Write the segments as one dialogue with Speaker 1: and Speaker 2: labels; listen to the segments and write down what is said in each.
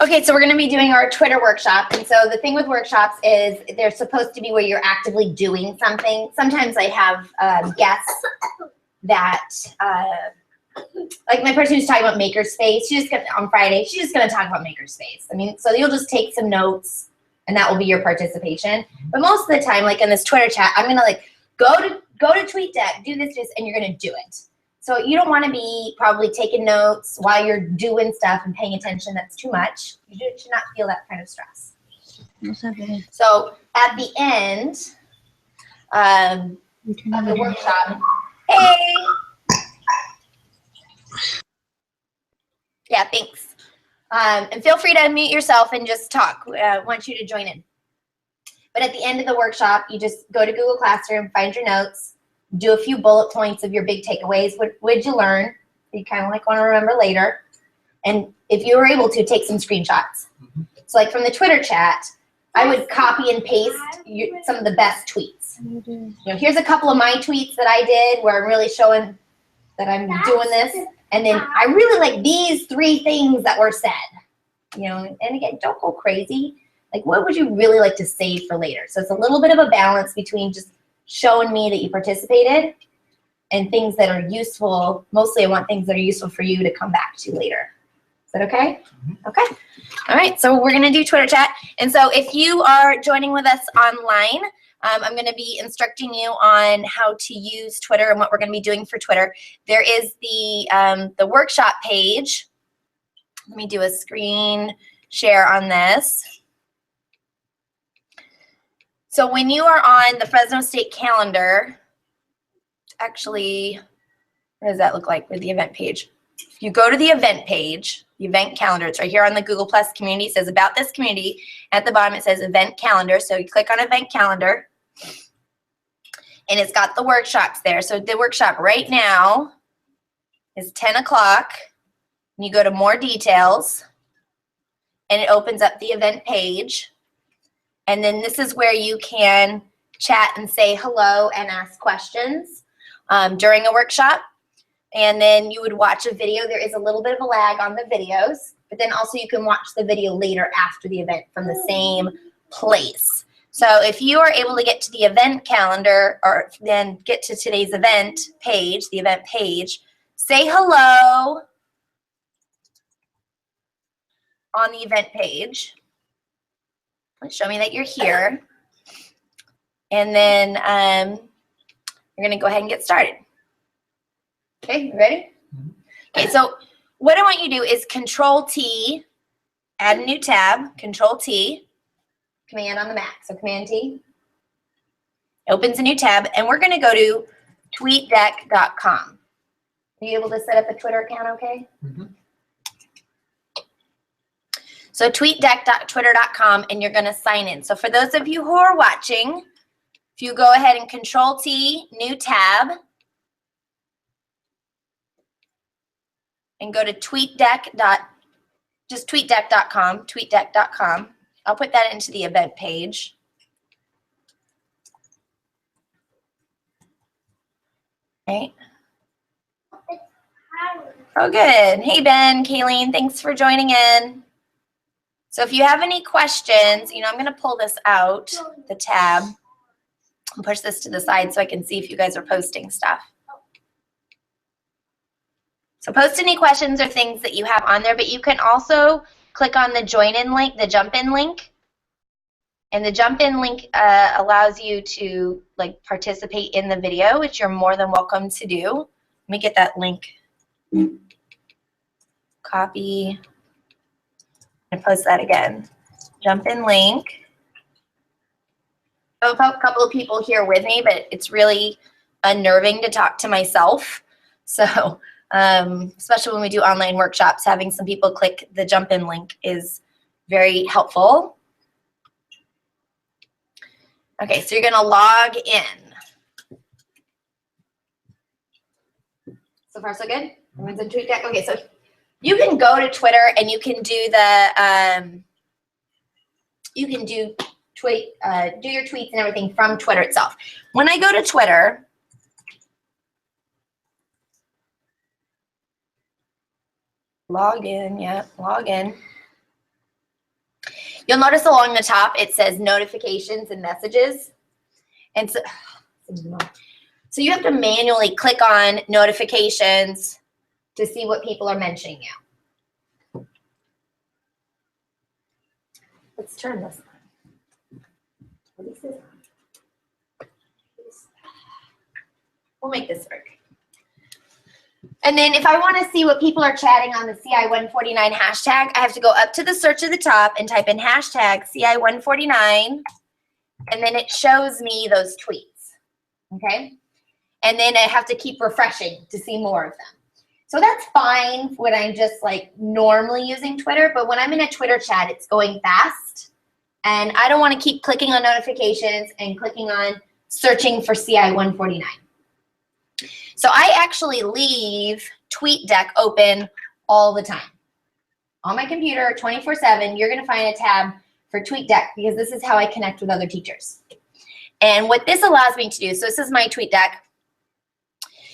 Speaker 1: Okay, so we're going to be doing our Twitter workshop. And so the thing with workshops is they're supposed to be where you're actively doing something. Sometimes I have guests that, like my person who's talking about Makerspace, on Friday, she's just going to talk about Makerspace. I mean, so you'll just take some notes and that will be your participation. But most of the time, like in this Twitter chat, I'm going to like go to TweetDeck, do this, and you're going to do it. So you don't want to be probably taking notes while you're doing stuff and paying attention. That's too much. You should not feel that kind of stress. So at the end of the workshop, hey. Yeah, thanks. And feel free to unmute yourself and just talk. I want you to join in. But at the end of the workshop, you just go to Google Classroom, find your notes, do a few bullet points of your big takeaways. What did you learn? You kind of like want to remember later. And if you were able to, take some screenshots. So like from the Twitter chat, I would copy and paste some of the best tweets. You know, here's a couple of my tweets that I did where I'm really showing that I'm doing this. And then I really like these 3 things that were said. You know, and again, don't go crazy. Like what would you really like to save for later? So it's a little bit of a balance between just showing me that you participated and things that are useful. Mostly I want things that are useful for you to come back to later. Is that okay? Okay. All right, so we're gonna do Twitter chat. And so if you are joining with us online, I'm gonna be instructing you on how to use Twitter and what we're gonna be doing for Twitter. There is the workshop page. Let me do a screen share on this. So when you are on the Fresno State calendar, actually, what does that look like with the event page? If you go to the event page, the event calendar, it's right here on the Google Plus community. It says about this community. At the bottom, it says event calendar. So you click on event calendar, and it's got the workshops there. So the workshop right now is 10 o'clock. And you go to more details, and it opens up the event page. And then this is where you can chat and say hello and ask questions during a workshop. And then you would watch a video. There is a little bit of a lag on the videos, but then also you can watch the video later after the event from the same place. So if you are able to get to the event calendar or then get to today's event page, the event page, say hello on the event page. Show me that you're here. And then we're going to go ahead and get started. Okay, you ready? Okay, so what I want you to do is Control-T, add a new tab, Control-T, Command on the Mac, so Command-T. Opens a new tab, and we're going to go to tweetdeck.com. Are you able to set up a Twitter account okay? So tweetdeck.twitter.com, and you're going to sign in. So for those of you who are watching, if you go ahead and Control-T, new tab, and go to just tweetdeck.com. I'll put that into the event page. Okay. Oh, good. Hey, Ben, Kayleen, thanks for joining in. So if you have any questions, you know, I'm going to pull this out, the tab, and push this to the side so I can see if you guys are posting stuff. So post any questions or things that you have on there, but you can also click on the join in link, the jump in link. And the jump in link allows you to like participate in the video, which you're more than welcome to do. Let me get that link. Copy. And post that again. Jump in link. I have a couple of people here with me, but it's really unnerving to talk to myself. So especially when we do online workshops, having some people click the jump in link is very helpful. Okay, so you're going to log in. So far, so good? Everyone's in TweetDeck? Okay, so you can go to Twitter and you can do the you can do your tweets and everything from Twitter itself. When I go to Twitter, log in, yeah, log in. You'll notice along the top, it says notifications and messages. And so you have to manually click on notifications to see what people are mentioning you. Let's turn this on. What is this? We'll make this work. And then if I want to see what people are chatting on the CI149 hashtag, I have to go up to the search at the top and type in hashtag CI149, and then it shows me those tweets, okay? And then I have to keep refreshing to see more of them. So that's fine when I'm just like normally using Twitter, but when I'm in a Twitter chat, it's going fast, and I don't want to keep clicking on notifications and clicking on searching for CI149. So I actually leave TweetDeck open all the time. On my computer, 24/7, you're gonna find a tab for TweetDeck because this is how I connect with other teachers. And what this allows me to do, so this is my TweetDeck.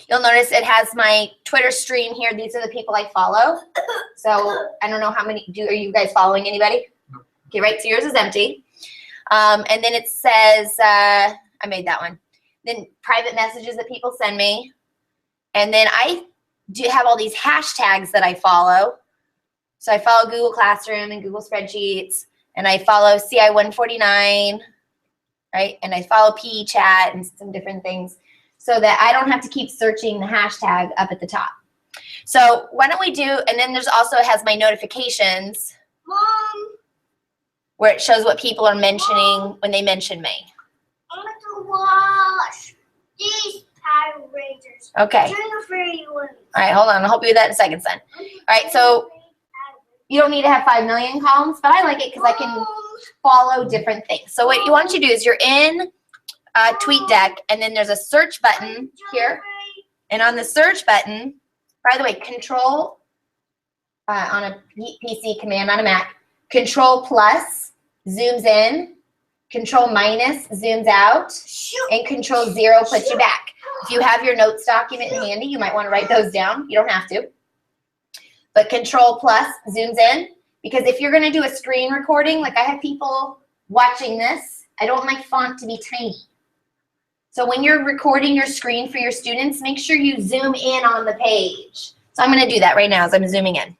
Speaker 1: You'll notice it has my Twitter stream here. These are the people I follow. So I don't know how many, are you guys following anybody? No. Okay, right, so yours is empty. And then it says, I made that one. Then private messages that people send me. And then I do have all these hashtags that I follow. So I follow Google Classroom and Google Spreadsheets, and I follow CI149, right? And I follow PE Chat and some different things so that I don't have to keep searching the hashtag up at the top. So why don't we do, and then there's also has my notifications. Mom. Where it shows what people are mentioning when they mention me.
Speaker 2: I want to watch these Power Rangers.
Speaker 1: Okay. All right, hold on. I'll help you with that in a second, son. All right, so you don't need to have 5 million columns, but I like it because I can follow different things. So what you want to do is you're in TweetDeck, and then there's a search button here. And on the search button, by the way, Control on a PC, Command on a Mac, Control plus zooms in, Control minus zooms out, and Control 0 puts you back. If you have your notes document handy, you might want to write those down. You don't have to. But Control plus zooms in, because if you're going to do a screen recording, like I have people watching this, I don't want my font to be tiny. So when you're recording your screen for your students, make sure you zoom in on the page. So I'm going to do that right now as I'm zooming in.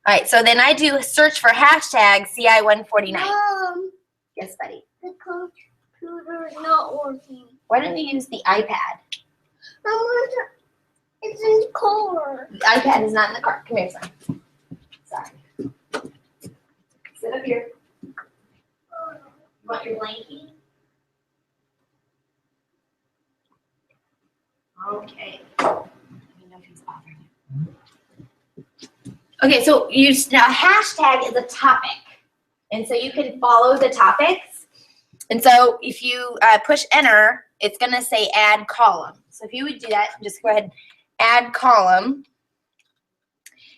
Speaker 1: All right, so then I do search for hashtag CI149.
Speaker 2: Mom,
Speaker 1: Yes, buddy.
Speaker 2: the computer is not working.
Speaker 1: Why don't you use the iPad?
Speaker 2: I want to, it's in the car.
Speaker 1: The iPad is not in the car. Come here, son. Sorry. Sit up here. You want your blankie? Okay. Let me know if he's bothering you. Okay, so now hashtag is a topic. And so you can follow the topics. And so if you push enter, it's going to say add column. So if you would do that, just go ahead, add column.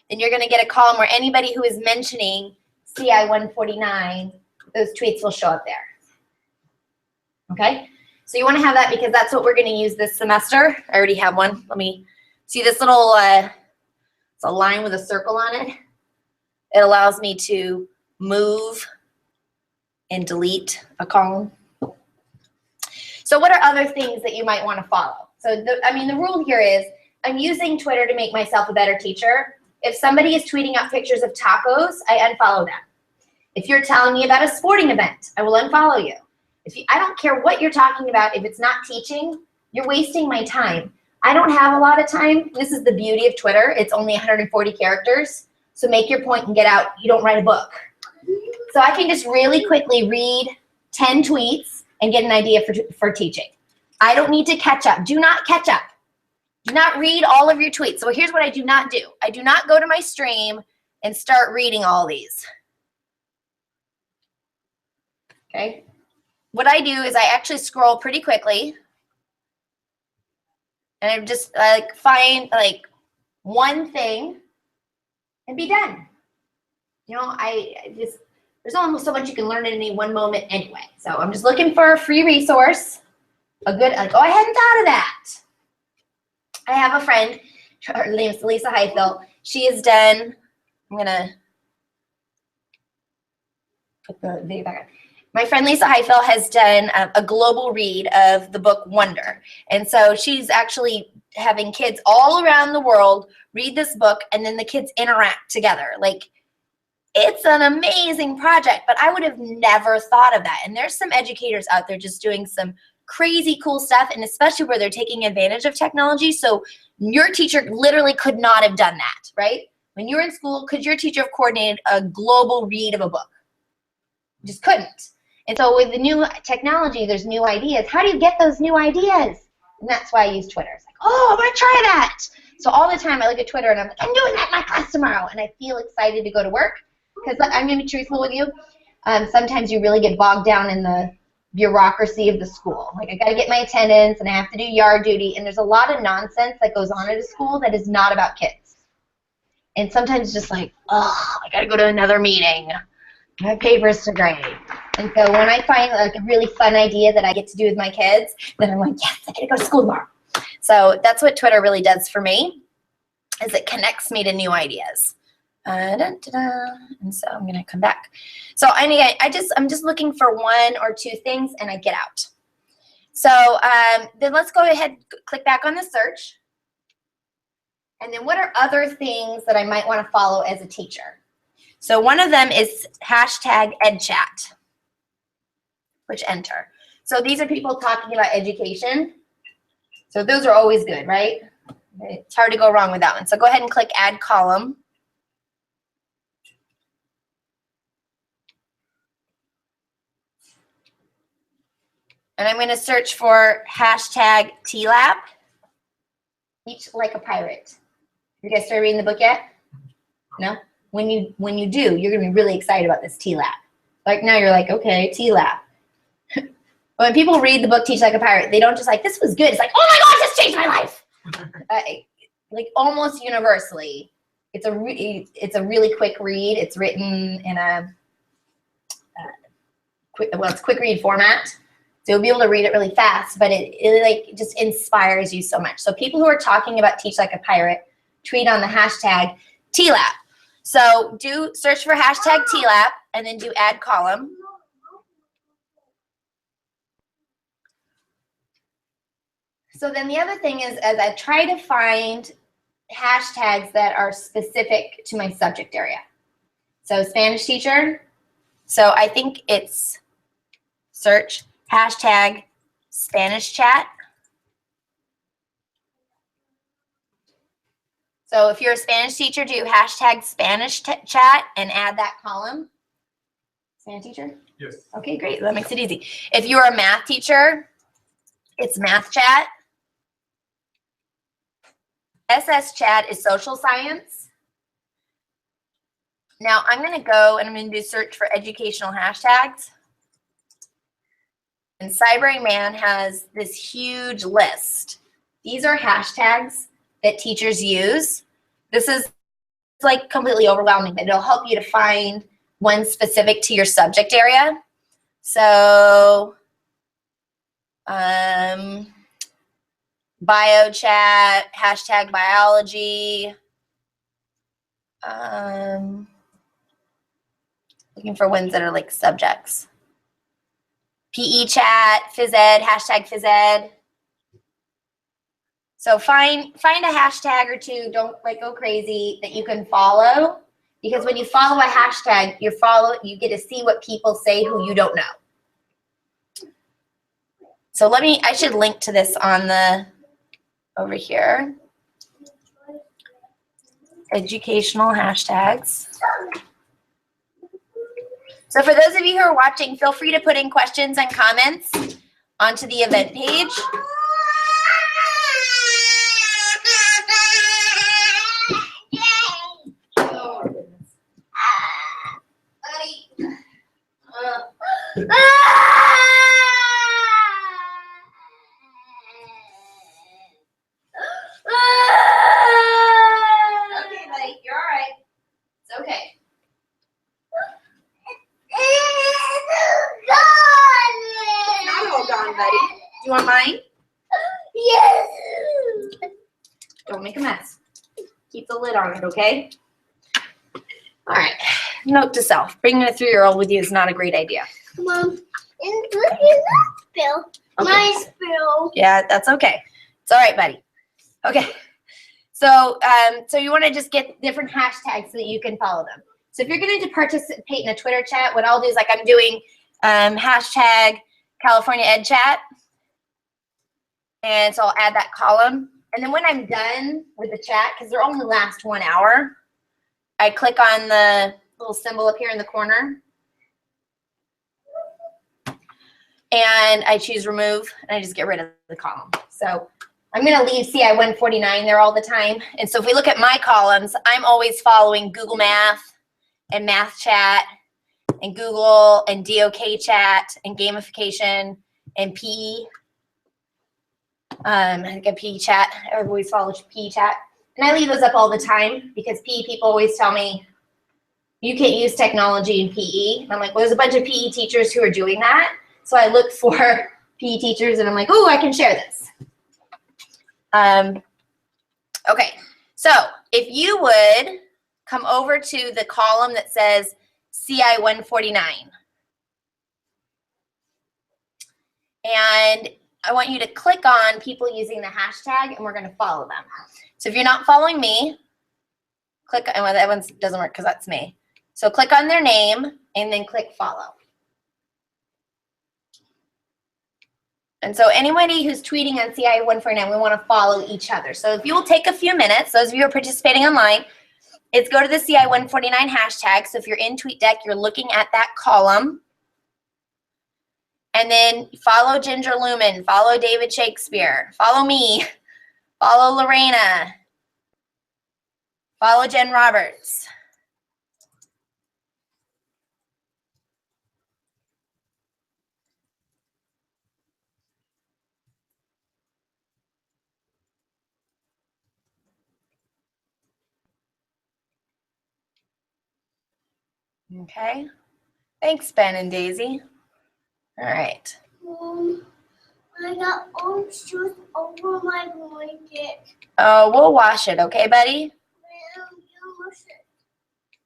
Speaker 1: Then you're going to get a column where anybody who is mentioning CI149, those tweets will show up there. Okay? So you want to have that because that's what we're going to use this semester. I already have one. Let me see this little, it's a line with a circle on it. It allows me to move and delete a column. So what are other things that you might want to follow? So the rule here is I'm using Twitter to make myself a better teacher. If somebody is tweeting out pictures of tacos, I unfollow them. If you're telling me about a sporting event, I will unfollow you. I don't care what you're talking about. If it's not teaching, you're wasting my time. I don't have a lot of time. This is the beauty of Twitter. It's only 140 characters. So make your point and get out. You don't write a book. So I can just really quickly read 10 tweets and get an idea for teaching. I don't need to catch up. Do not catch up. Do not read all of your tweets. So here's what I do not do. I do not go to my stream and start reading all these. Okay? What I do is I actually scroll pretty quickly. And I just find one thing and be done. You know, there's only so much you can learn in any one moment anyway. So I'm just looking for a free resource, oh, I hadn't thought of that. I have a friend, her name's Lisa Highfield. She has done, put the video back on. My friend Lisa Highfill has done a global read of the book Wonder. And so she's actually having kids all around the world read this book, and then the kids interact together. Like, it's an amazing project, but I would have never thought of that. And there's some educators out there just doing some crazy cool stuff, and especially where they're taking advantage of technology. So your teacher literally could not have done that, right? When you were in school, could your teacher have coordinated a global read of a book? Just couldn't. And so with the new technology, there's new ideas. How do you get those new ideas? And that's why I use Twitter. It's like, oh, I'm going to try that. So all the time I look at Twitter and I'm like, I'm doing that in my class tomorrow. And I feel excited to go to work because I'm going to be truthful with you. Sometimes you really get bogged down in the bureaucracy of the school. Like, I got to get my attendance and I have to do yard duty. And there's a lot of nonsense that goes on at a school that is not about kids. And sometimes just like, oh, I got to go to another meeting. I have papers to grade. And so when I find like a really fun idea that I get to do with my kids, then I'm like, yes, I get to go to school tomorrow. So that's what Twitter really does for me, is it connects me to new ideas. And so I'm gonna come back. So anyway, I'm just looking for one or two things and I get out. So then let's go ahead, click back on the search. And then what are other things that I might want to follow as a teacher? So one of them is hashtag EdChat. Which enter. So these are people talking about education. So those are always good, right? It's hard to go wrong with that one. So go ahead and click add column. And I'm going to search for hashtag TLAP. Teach like a pirate. You guys started reading the book yet? No? When you do, you're going to be really excited about this TLAP. Like now you're like, okay, TLAP. When people read the book Teach Like a Pirate, they don't just like, this was good. It's like, oh my gosh, this changed my life. Like almost universally, it's a really quick read. It's written in a it's quick read format. So you'll be able to read it really fast, but it like just inspires you so much. So people who are talking about Teach Like a Pirate, tweet on the hashtag TLAP. So do search for hashtag TLAP and then do add column. So then the other thing is, as I try to find hashtags that are specific to my subject area. So Spanish teacher. So I think it's search hashtag Spanish chat. So if you're a Spanish teacher, do hashtag Spanish chat and add that column. Spanish teacher?
Speaker 3: Yes.
Speaker 1: Okay, great. That makes it easy. If you're a math teacher, it's math chat. SS chat is social science. Now I'm going to go and I'm going to do search for educational hashtags. And Cybrain Man has this huge list. These are hashtags that teachers use. This is like completely overwhelming, but it'll help you to find one specific to your subject area. So, biochat, hashtag biology, looking for ones that are like subjects. PE chat, phys ed, hashtag phys ed. So find a hashtag or two, don't like go crazy, that you can follow, because when you follow a hashtag, you get to see what people say who you don't know. So I should link to this on the over here. Educational hashtags. So for those of you who are watching, feel free to put in questions and comments onto the event page. Okay, buddy, you're all right. It's okay. Not all gone, buddy. Do you want mine?
Speaker 2: Yes.
Speaker 1: Don't make a mess. Keep the lid on it, okay? All right. note to self, bringing a 3-year-old with you is not a great idea.
Speaker 2: Mom, and look at that spill.
Speaker 1: Okay.
Speaker 2: My spill.
Speaker 1: Yeah, that's okay. It's all right, buddy. Okay. So, so you want to just get different hashtags so that you can follow them. So if you're going to participate in a Twitter chat, what I'll do is like I'm doing hashtag California Ed Chat. And so I'll add that column. And then when I'm done with the chat, because they're only last 1 hour, I click on the little symbol up here in the corner. And I choose remove, and I just get rid of the column. So I'm going to leave CI 149 there all the time. And so if we look at my columns, I'm always following Google Math and Math Chat and Google and DOK Chat and gamification and PE. I think a PE Chat. I always follow PE Chat. And I leave those up all the time because PE people always tell me, you can't use technology in PE. And I'm like, well, there's a bunch of PE teachers who are doing that. So I look for PE teachers and I'm like, oh, I can share this. Okay, so if you would come over to the column that says CI 149. And I want you to click on people using the hashtag and we're going to follow them. So if you're not following me, click, and well, that one doesn't work because that's me. So click on their name and then click follow. And so anybody who's tweeting on CI 149, we want to follow each other. So if you will take a few minutes, those of you who are participating online, it's go to the CI 149 hashtag. So if you're in TweetDeck, you're looking at that column. And then follow Ginger Lumen, follow David Shakespeare, follow me, follow Lorena, follow Jen Roberts. Okay. Thanks, Ben and Daisy. All right.
Speaker 2: I got orange juice over my blanket.
Speaker 1: Oh, we'll wash it, okay, buddy?
Speaker 2: You wash it.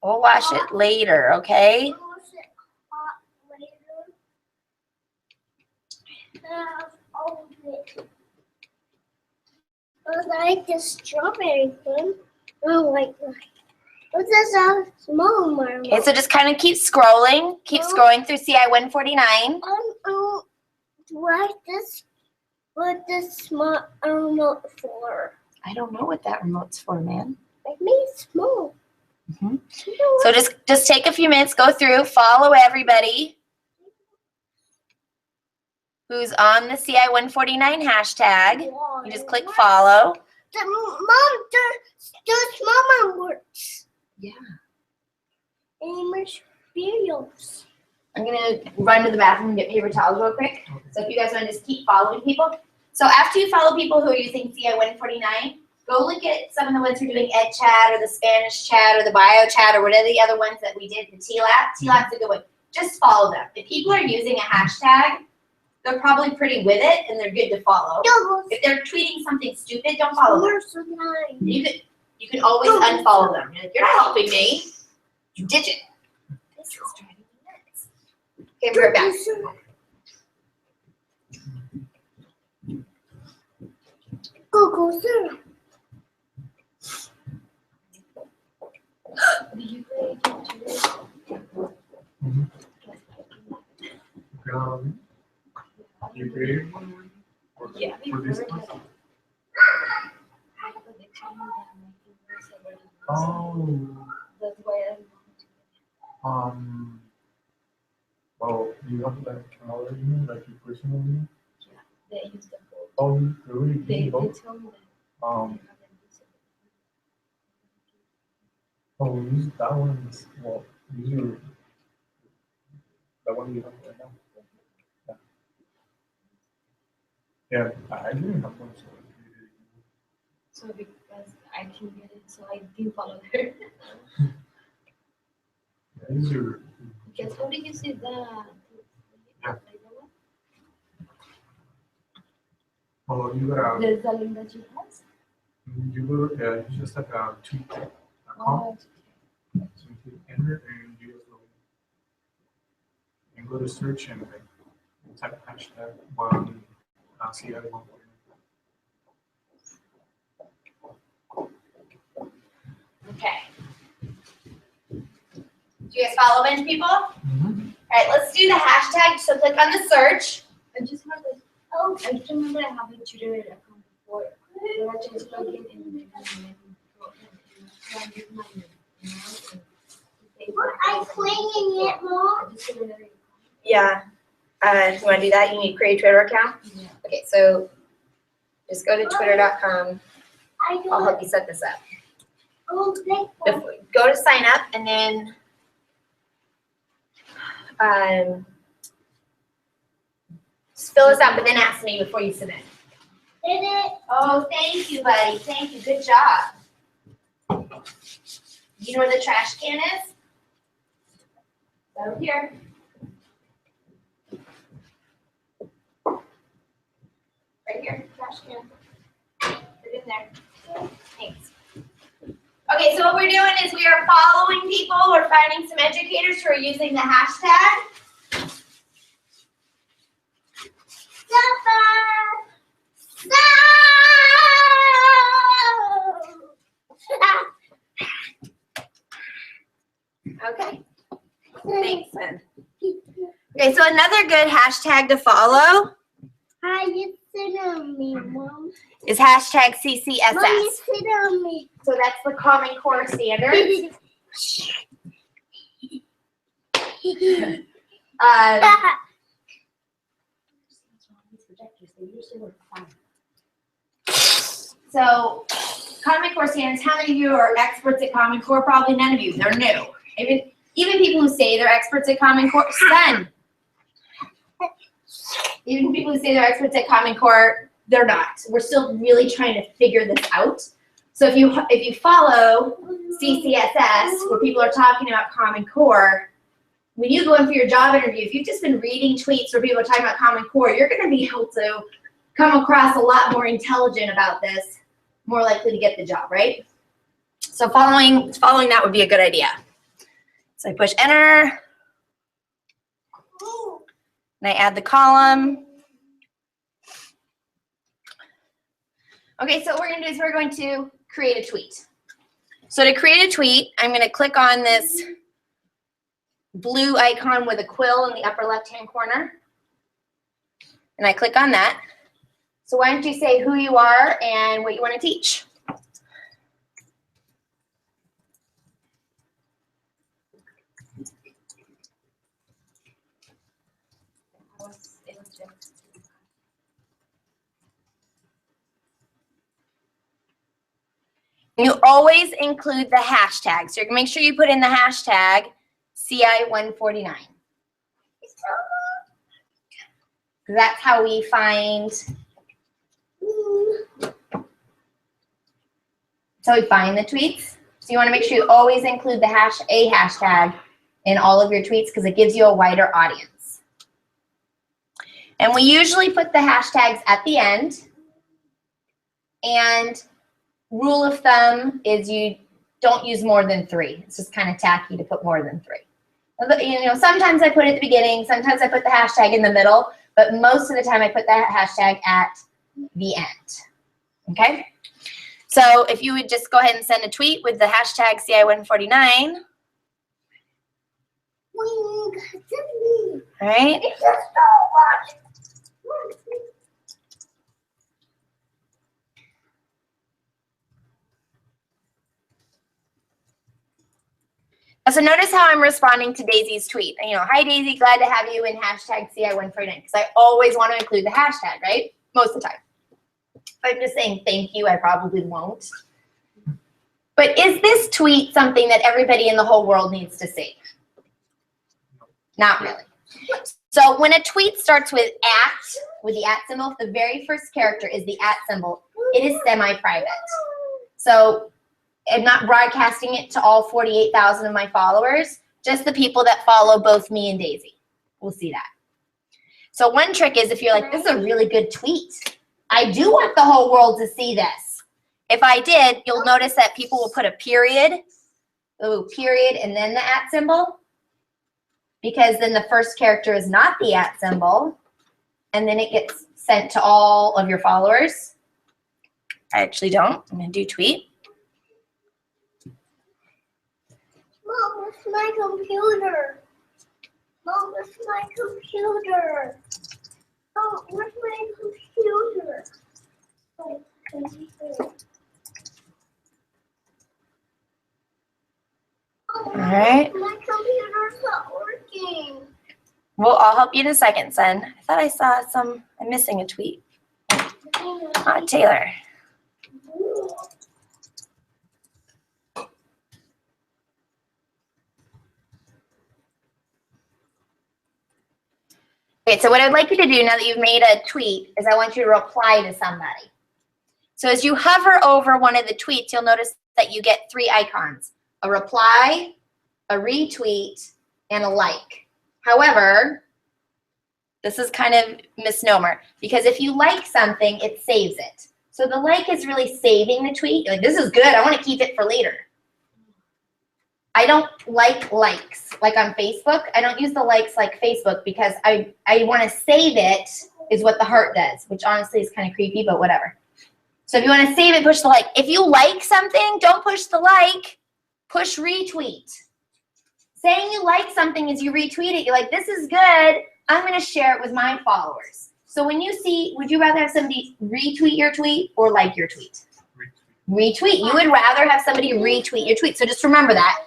Speaker 1: We'll wash it later, okay?
Speaker 2: You wash it hot later. All of it. I like the strawberry one. Oh, like. What's this small marble?
Speaker 1: Okay, so just kind of keep scrolling. Keep scrolling through CI 149.
Speaker 2: What this small remote for?
Speaker 1: I don't know what that remote's for, man.
Speaker 2: It made it small.
Speaker 1: Mm-hmm. So just take a few minutes, go through, follow everybody who's on the CI 149 hashtag. You just click follow.
Speaker 2: Mom, the small one works.
Speaker 1: Yeah.
Speaker 2: Materials.
Speaker 1: I'm going to run to the bathroom and get paper towels real quick. So if you guys want to just keep following people. So after you follow people who are using CI 149, go look at some of the ones who are doing Ed Chat or the Spanish Chat or the Bio Chat or whatever the other ones that we did, the TLAT. TLAT's a good one. Just follow them. If people are using a hashtag, they're probably pretty with it and they're good to follow. If they're tweeting something stupid, don't follow them. You can always unfollow them. You're like, you're not helping me. You ditch it. This is driving me nuts. Okay, we're back.
Speaker 2: Google syrup.
Speaker 3: You created one?
Speaker 1: Yeah.
Speaker 3: For this one? Oh.
Speaker 4: That's why
Speaker 3: Well, you have like our email, like your personal email?
Speaker 4: they use them both.
Speaker 3: Oh, you really
Speaker 4: They
Speaker 3: use both?
Speaker 4: tell me that.
Speaker 3: Oh, use that one. Well, use your the one you have right now. Yeah, I didn't have one, so
Speaker 4: So because I can get it, so I didn't follow her.
Speaker 3: yeah, use your.
Speaker 4: Because how did you see the
Speaker 3: Yeah. Oh, you gotta.
Speaker 4: there's the link that she has?
Speaker 3: You go. Yeah, you just like tweet.com.
Speaker 4: Oh,
Speaker 3: So you can enter and you to search and type hashtag one CI149.
Speaker 1: Okay. Do you guys follow in, people? All right, let's do the hashtag. So click on the search.
Speaker 4: I just have like, oh, I just remember I have a Twitter account before. But I just log in and
Speaker 2: I'm cleaning it, Mom.
Speaker 1: Yeah. You want to do that? You need to create a Twitter account?
Speaker 4: Yeah.
Speaker 1: Okay, so just go to twitter.com.
Speaker 2: I do
Speaker 1: I'll
Speaker 2: it.
Speaker 1: help you set this up.
Speaker 2: Oh, thank you.
Speaker 1: Go to sign up and then just fill this out, but then ask me before you submit.
Speaker 2: Did it?
Speaker 1: Oh, thank you, buddy. Thank you. Good job. You know where the trash can is? Over here. Right here, trash can. Put it in there. Thanks. Okay, so what we're doing is we are following people. We're finding some educators who are using the hashtag. Okay. Thanks, then. Okay, so another good hashtag to follow
Speaker 2: Hi, you sit on me, Mom.
Speaker 1: is hashtag
Speaker 2: Mom,
Speaker 1: CCSS.
Speaker 2: you sit on me.
Speaker 1: So that's the Common Core Standards. So Common Core Standards, how many of you are experts at Common Core? Probably none of you. They're new. Even people who say they're experts at Common Core, son. Even people who say they're experts at Common Core, they're not. We're still really trying to figure this out. So if you follow CCSS, where people are talking about Common Core, when you go in for your job interview, if you've just been reading tweets where people are talking about Common Core, you're going to be able to come across a lot more intelligent about this, more likely to get the job, right? So following that would be a good idea. So I push enter, and I add the column. Okay, so what we're going to do is we're going to create a tweet. So to create a tweet, I'm going to click on this blue icon with a quill in the upper left-hand corner. And I click on that. So why don't you say who you are and what you want to teach? You always include the hashtag. So make sure you put in the hashtag CI149. That's how we find the tweets. So you want to make sure you always include the hashtag in all of your tweets because it gives you a wider audience. And we usually put the hashtags at the end. And rule of thumb is you don't use more than 3. It's just kind of tacky to put more than 3. You know, sometimes I put it at the beginning, sometimes I put the hashtag in the middle, but most of the time I put that hashtag at the end. Okay? So if you would just go ahead and send a tweet with the hashtag CI149. All right? So notice how I'm responding to Daisy's tweet. You know, hi Daisy, glad to have you in hashtag CI149 because I always want to include the hashtag, right? Most of the time. If I'm just saying thank you, I probably won't. But is this tweet something that everybody in the whole world needs to see? Not really. So when a tweet starts with the at symbol, the very first character is the at symbol. It is semi-private. So I'm not broadcasting it to all 48,000 of my followers, just the people that follow both me and Daisy. We'll see that. So one trick is if you're like, this is a really good tweet. I do want the whole world to see this. If I did, you'll notice that people will put a period, and then the at symbol. because then the first character is not the @ symbol, and then it gets sent to all of your followers. I actually don't. I'm going to do tweet.
Speaker 2: Mom, where's my computer? Mom, where's my computer? Mom, where's my computer? Oh, computer. Oh,
Speaker 1: All right.
Speaker 2: my computer's not working.
Speaker 1: Well, I'll help you in a second, son. I thought I saw some. I'm missing a tweet. Taylor. Okay, so what I'd like you to do now that you've made a tweet is I want you to reply to somebody. So as you hover over one of the tweets, you'll notice that you get 3 icons: a reply, a retweet, and a like. However, this is kind of misnomer because if you like something, it saves it. So the like is really saving the tweet. You're like, this is good. I want to keep it for later. I don't like likes like on Facebook. I don't use the likes like Facebook because I want to save it is what the heart does, which honestly is kind of creepy, but whatever. So if you want to save it, push the like. If you like something, don't push the like, push retweet. Saying you like something is you retweet it. You're like, this is good. I'm going to share it with my followers. So when you see, would you rather have somebody retweet your tweet or like your tweet? Retweet. You would rather have somebody retweet your tweet. So just remember that.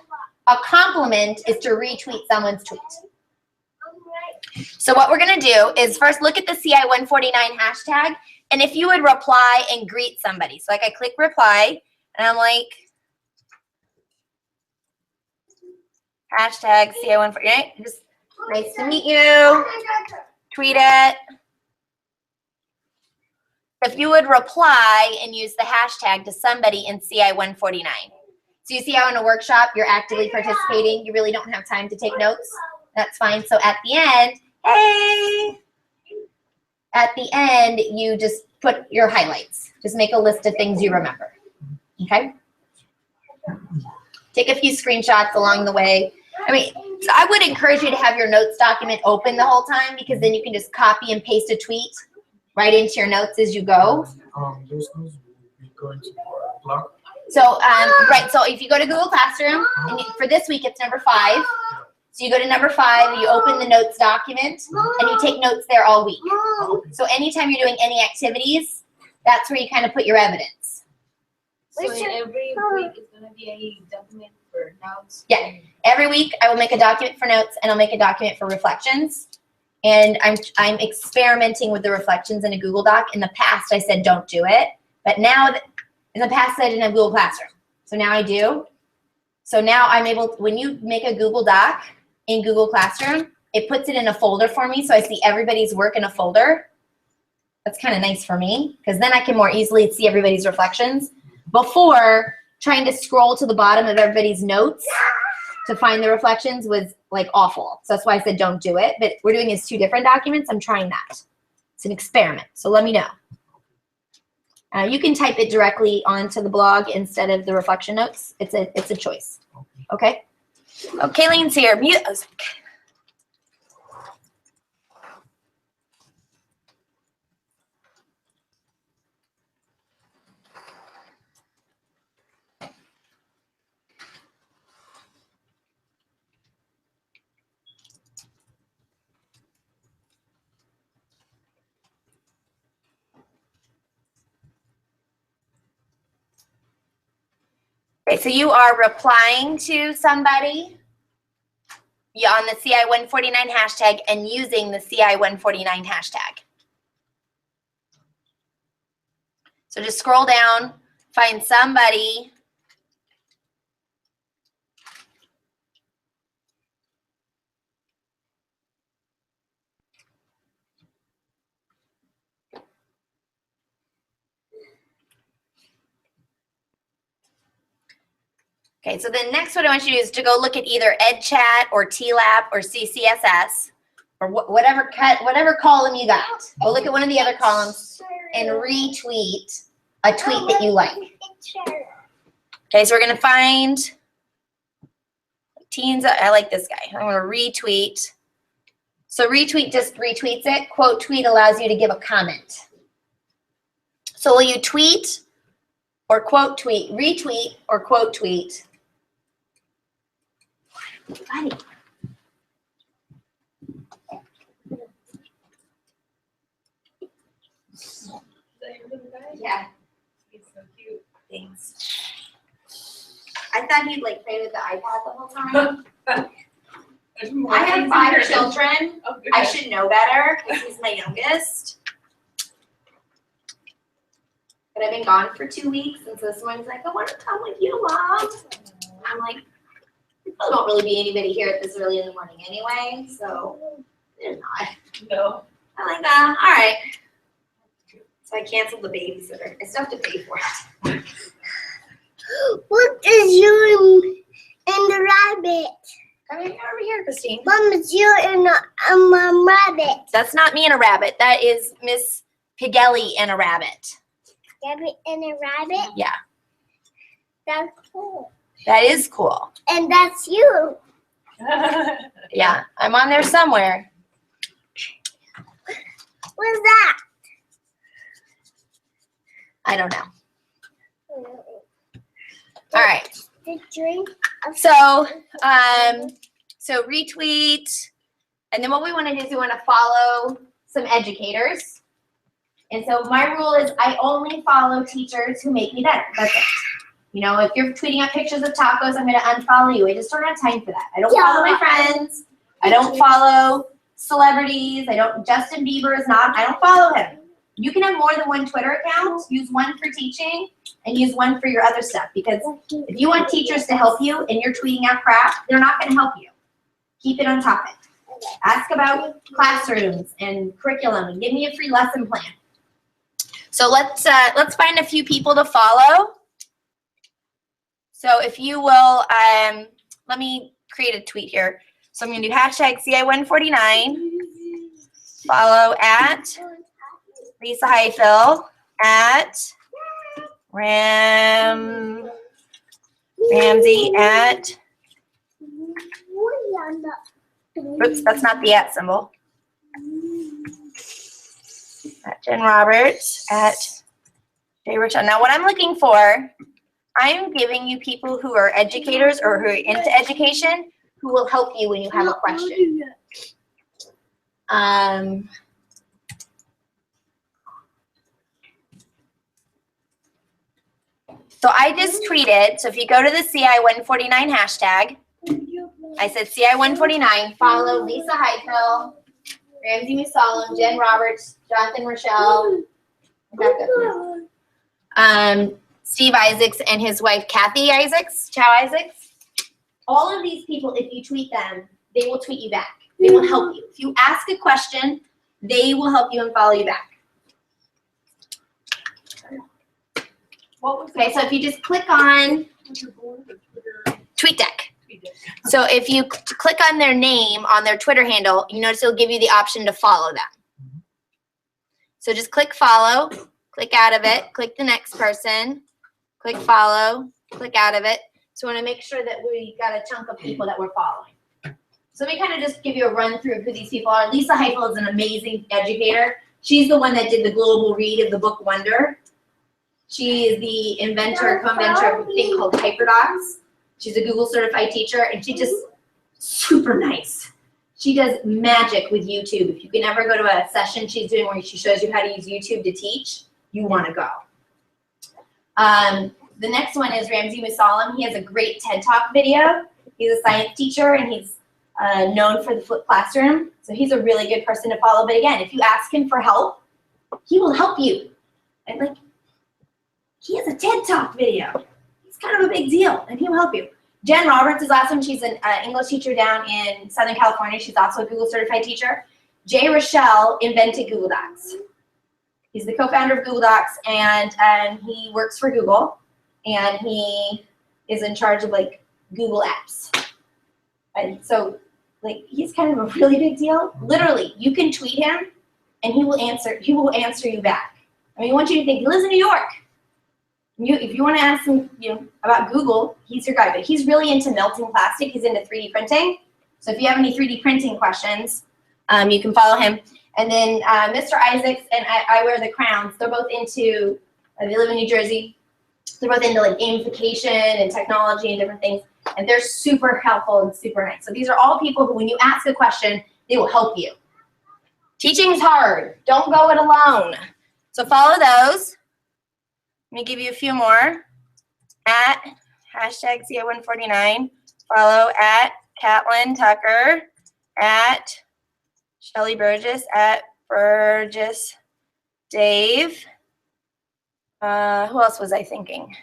Speaker 1: A compliment is to retweet someone's tweet. So what we're going to do is first look at the CI149 hashtag. And if you would reply and greet somebody. So like I click reply and I'm like, hashtag CI149. Just nice to meet you. Tweet it. If you would reply and use the hashtag to somebody in CI149. So you see how in a workshop you're actively participating, you really don't have time to take notes? That's fine. So at the end, hey! At the end, you just put your highlights. Just make a list of things you remember. Okay? Take a few screenshots along the way. I mean, so I would encourage you to have your notes document open the whole time because then you can just copy and paste a tweet right into your notes as you go.
Speaker 3: Those notes will be going to our blog.
Speaker 1: So, right, so if you go to Google Classroom, and for this week it's number 5. So you go to number 5, you open the notes document, and you take notes there all week. So anytime you're doing any activities, that's where you kind of put your evidence.
Speaker 4: So in every week is going to be a document for notes?
Speaker 1: Yeah. Every week I will make a document for notes, and I'll make a document for reflections. And I'm experimenting with the reflections in a Google Doc. In the past, I said don't do it. But now, in the past, I didn't have Google Classroom. So now I do. So now I'm able to, when you make a Google Doc in Google Classroom, it puts it in a folder for me. So I see everybody's work in a folder. That's kind of nice for me because then I can more easily see everybody's reflections. Before, trying to scroll to the bottom of everybody's notes to find the reflections was like awful. So that's why I said don't do it. But we're doing is 2 different documents. I'm trying that. It's an experiment. So let me know. You can type it directly onto the blog instead of the reflection notes. It's a choice. Okay? Oh, Kayleen's here. Music. Okay, so you are replying to somebody on the CI149 hashtag and using the CI149 hashtag. So just scroll down, find somebody. Okay, so then next what I want you to do is to go look at either EdChat or TLAP or CCSS or whatever column you got. Go look at one of the other columns and retweet a tweet that you like. Okay, so we're going to find Teens, I like this guy. I'm gonna retweet. So retweet just retweets it. Quote tweet allows you to give a comment. So will you tweet or quote tweet, retweet or quote tweet? Funny. Yeah.
Speaker 4: He's so cute.
Speaker 1: Thanks. I thought he'd like play with the iPad the whole time. I have 5 children.
Speaker 4: Oh,
Speaker 1: I should know better because he's my youngest. But I've been gone for 2 weeks, and so this morning's like, I want to come with you, Mom. I'm like, there won't really be anybody here at this early in the morning anyway, so there's not.
Speaker 4: No.
Speaker 1: I'm like, all right. So I canceled the babysitter. I still have to pay for it.
Speaker 2: What is you and the rabbit?
Speaker 1: Come in over here, Christine.
Speaker 2: Mom, it's you and a rabbit.
Speaker 1: That's not me and a rabbit. That is Miss Pigelli and a rabbit.
Speaker 2: Rabbit and a rabbit?
Speaker 1: Yeah,
Speaker 2: That's cool.
Speaker 1: that is cool.
Speaker 2: And that's you.
Speaker 1: Yeah, I'm on there somewhere.
Speaker 2: What's that?
Speaker 1: I don't know. All right.
Speaker 2: The drink.
Speaker 1: So, so retweet, and then what we want to do is we want to follow some educators. And so my rule is I only follow teachers who make me better. That's it. You know, if you're tweeting out pictures of tacos, I'm going to unfollow you. I just don't have time for that. I don't follow my friends. I don't follow celebrities. Justin Bieber is not, I don't follow him. You can have more than one Twitter account. Use one for teaching and use one for your other stuff. Because if you want teachers to help you and you're tweeting out crap, they're not going to help you. Keep it on topic. Ask about classrooms and curriculum and give me a free lesson plan. So let's find a few people to follow. So if you will, let me create a tweet here. So I'm going to do hashtag CI149. Follow at Lisa Heifel at Ramsey at, oops, that's not the at symbol. At Jen Roberts at Jay Rochelle. Now what I'm looking for, I'm giving you people who are educators or who are into education who will help you when you have a question. So I just tweeted, so if you go to the CI149 hashtag, I said CI149, follow Lisa Heifel, Ramsey Musalam, Jen Roberts, Jonathan Rochelle, Steve Isaacs and his wife Kathy Isaacs, Chow Isaacs. All of these people, if you tweet them, they will tweet you back. They will help you. If you ask a question, they will help you and follow you back. Okay, so if you just click on TweetDeck. So if you click on their name on their Twitter handle, you notice it'll give you the option to follow them. So just click follow, click out of it, click the next person, click follow, click out of it. So we want to make sure that we got a chunk of people that we're following. So let me kind of just give you a run through of who these people are. Lisa Heifel is an amazing educator. She's the one that did the global read of the book Wonder. She is the inventor, co-inventor of a thing called HyperDocs. She's a Google certified teacher, and she's just super nice. She does magic with YouTube. If you can ever go to a session she's doing where she shows you how to use YouTube to teach, you want to go. The next one is Ramsey Musalam. He has a great TED Talk video. He's a science teacher, and he's known for the flipped classroom. So he's a really good person to follow. But again, if you ask him for help, he will help you. And like, he has a TED Talk video. It's kind of a big deal, and he will help you. Jen Roberts is awesome. She's an English teacher down in Southern California. She's also a Google certified teacher. Jay Rochelle invented Google Docs. He's the co-founder of Google Docs, and he works for Google, and he is in charge of like Google apps. And so, like, he's kind of a really big deal. Literally, you can tweet him, and he will answer you back. I mean, I want you to think he lives in New York. If you want to ask him, about Google, he's your guy. But he's really into melting plastic. He's into 3D printing. So if you have any 3D printing questions, you can follow him. And then Mr. Isaacs and I Wear the Crowns. They're both into. They live in New Jersey. They're both into like gamification and technology and different things. And they're super helpful and super nice. So these are all people who, when you ask a question, they will help you. Teaching's hard. Don't go it alone. So follow those. Let me give you a few more. At hashtag CI149. Follow at Catlin Tucker. At Shelly Burgess. At Burgess Dave. Who else was I thinking?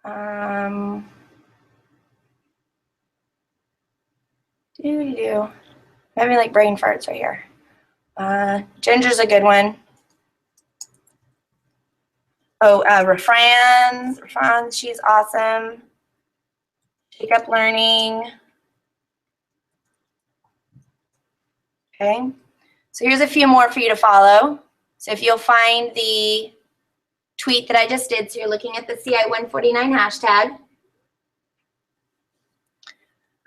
Speaker 1: I'm having like brain farts right here. Ginger's a good one. Oh, Refrans, she's awesome. Shake Up Learning. Okay, so here's a few more for you to follow. So if you'll find the tweet that I just did, so you're looking at the CI149 hashtag.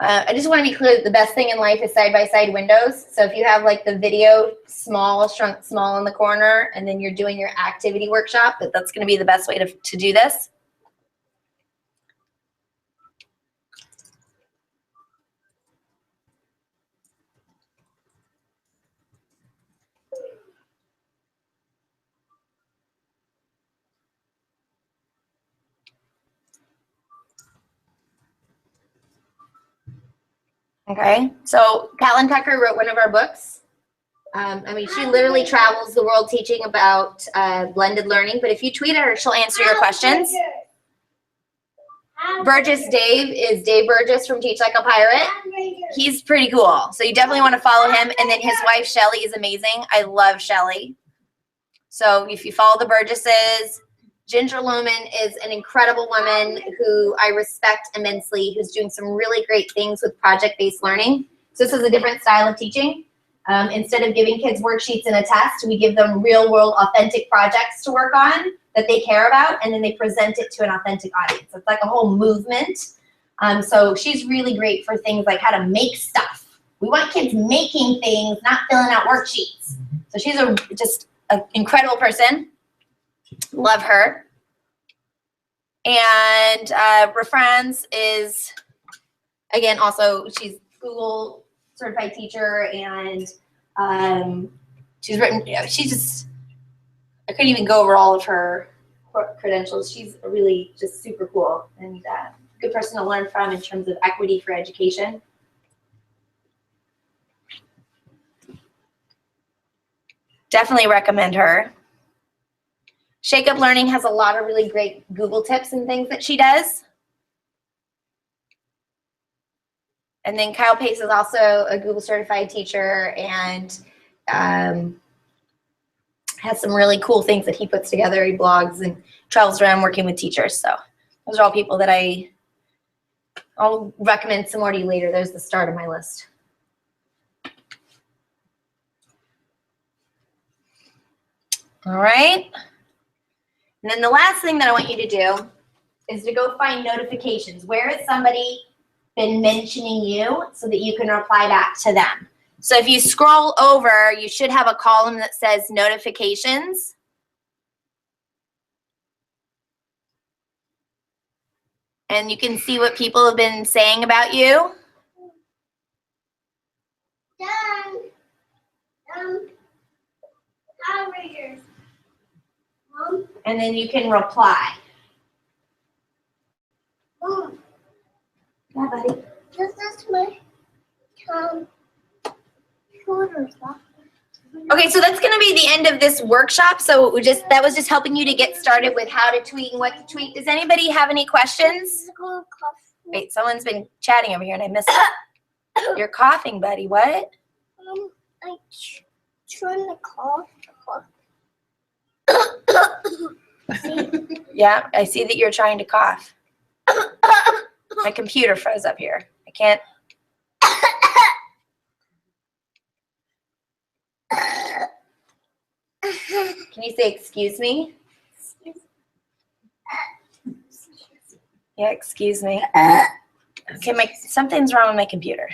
Speaker 1: I just want to be clear that the best thing in life is side-by-side windows. So if you have like the video shrunk small in the corner, and then you're doing your activity workshop, that's going to be the best way to do this. Okay, so Catlin Tucker wrote one of our books. She literally travels the world teaching about blended learning, but if you tweet her, she'll answer your questions. Burgess Dave is Dave Burgess from Teach Like a Pirate. He's pretty cool, so you definitely want to follow him. And then his wife, Shelly, is amazing. I love Shelly. So if you follow the Burgesses, Ginger Lumen is an incredible woman who I respect immensely, who's doing some really great things with project-based learning. So this is a different style of teaching. Instead of giving kids worksheets and a test, we give them real-world, authentic projects to work on that they care about, and then they present it to an authentic audience. It's like a whole movement. So she's really great for things like how to make stuff. We want kids making things, not filling out worksheets. So she's just an incredible person. Love her. And Refrans is, again, also, she's Google certified teacher, and she's written, I couldn't even go over all of her credentials. She's really just super cool and good person to learn from in terms of equity for education. Definitely recommend her. Shake Up Learning has a lot of really great Google tips and things that she does. And then Kyle Pace is also a Google certified teacher and has some really cool things that he puts together. He blogs and travels around working with teachers. So those are all people that I'll recommend some more to you later. There's the start of my list. All right. And then the last thing that I want you to do is to go find notifications. Where has somebody been mentioning you so that you can reply back to them? So if you scroll over, you should have a column that says notifications. And you can see what people have been saying about you.
Speaker 2: Outrageous.
Speaker 1: And then you can reply.
Speaker 2: Mom,
Speaker 1: Yeah, buddy.
Speaker 2: this is my shoulder stuff.
Speaker 1: Okay, so that's going to be the end of this workshop. So that was just helping you to get started with how to tweet and what to tweet. Does anybody have any questions? Wait, someone's been chatting over here and I missed it. You're coughing, buddy. What?
Speaker 2: I trying to cough.
Speaker 1: Yeah, I see that you're trying to cough. My computer froze up here. I can't. Can you you say excuse me? Yeah, excuse me. Okay, something's wrong with my computer.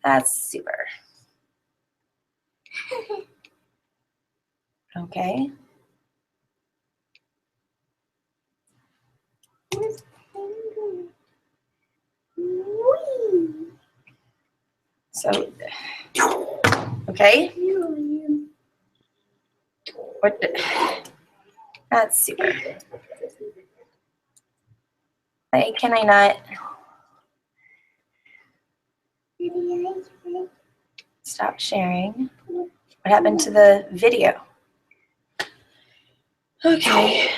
Speaker 1: That's super. Okay. So, okay. What? That's super. Why can I not stop sharing? What happened to the video? Okay.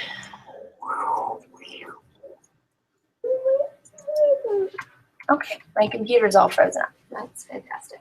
Speaker 1: Okay, my computer's all frozen up. That's fantastic.